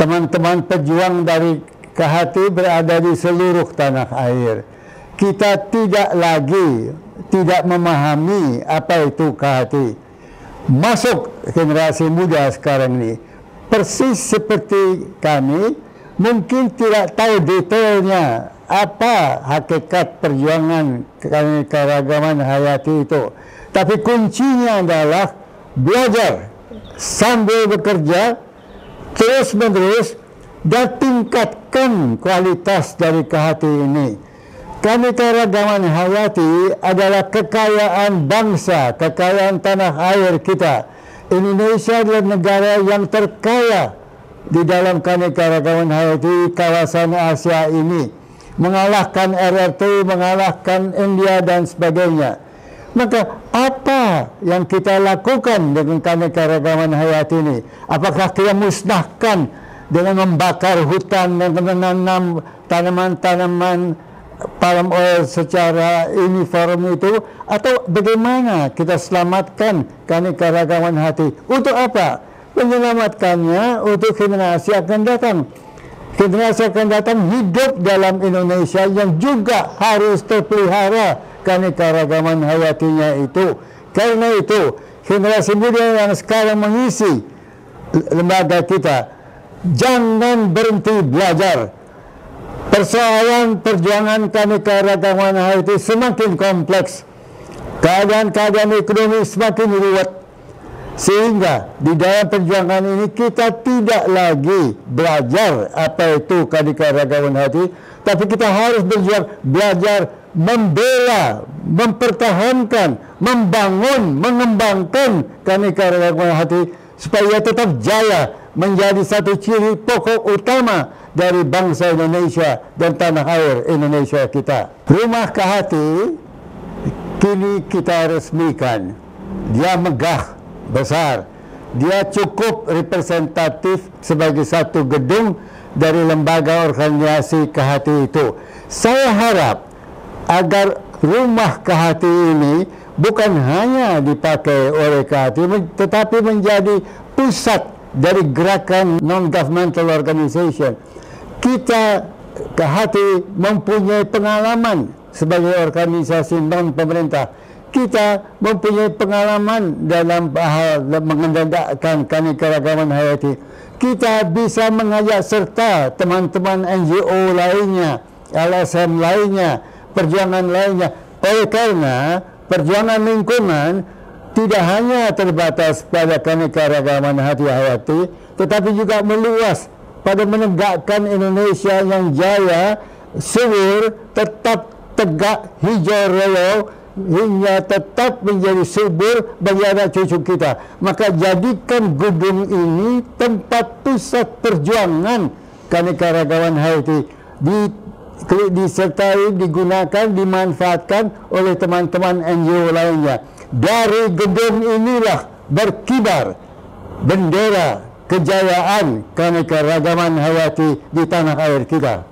teman-teman pejuang dari KHT berada di seluruh tanah air. Kita tidak lagi tidak memahami apa itu KHT. Masuk generasi muda sekarang ini, persis seperti kami, mungkin tidak tahu detailnya apa hakikat perjuangan keanekaragaman hayati itu. Tapi kuncinya adalah belajar sambil bekerja terus-menerus dan tingkatkan kualitas dari KHT ini. Keanekaragaman hayati adalah kekayaan bangsa, kekayaan tanah air kita. Indonesia adalah negara yang terkaya di dalam keanekaragaman hayati kawasan Asia ini, mengalahkan RRT, mengalahkan India dan sebagainya. Maka apa yang kita lakukan dengan keanekaragaman hayati ini? Apakah kita musnahkan dengan membakar hutan dan menanam tanaman-tanaman palm oil secara uniform itu, atau bagaimana kita selamatkan keanekaragaman hayati? Untuk apa? Menyelamatkannya untuk generasi akan datang. Generasi akan datang hidup dalam Indonesia yang juga harus terpelihara keanekaragaman hayatinya itu. Karena itu, generasi muda yang sekarang mengisi lembaga kita, jangan berhenti belajar. Persoalan perjuangan keanekaragaman hayati semakin kompleks. Keadaan-keadaan ekonomi semakin ruwet. Sehingga di dalam perjuangan ini kita tidak lagi belajar apa itu keanekaragaman hayati, tapi kita harus belajar membela, mempertahankan, membangun, mengembangkan keanekaragaman hayati supaya tetap jaya menjadi satu ciri pokok utama dari bangsa Indonesia dan tanah air Indonesia kita. Rumah KHT kini kita resmikan. Dia megah, besar. Dia cukup representatif sebagai satu gedung dari lembaga organisasi KHT itu. Saya harap agar rumah KHT ini bukan hanya dipakai oleh KHT, tetapi menjadi pusat dari gerakan non-governmental organization. Kita KHT mempunyai pengalaman sebagai organisasi non-pemerintah. Kita mempunyai pengalaman dalam hal mengendalikan keanekaragaman hayati. Kita bisa mengajak serta teman-teman NGO lainnya, LSM lainnya, perjuangan lainnya. Oleh karena perjuangan lingkungan tidak hanya terbatas pada keanekaragaman hayati, tetapi juga meluas pada menegakkan Indonesia yang jaya, subur, tetap tegak, hijau royal, hingga tetap menjadi subur bagi anak cucu kita. Maka jadikan gedung ini tempat pusat perjuangan keanekaragaman hayati, disertai, digunakan, dimanfaatkan oleh teman-teman NGO lainnya. Dari gedung inilah berkibar bendera kejayaan keanekaragaman hayati di tanah air kita.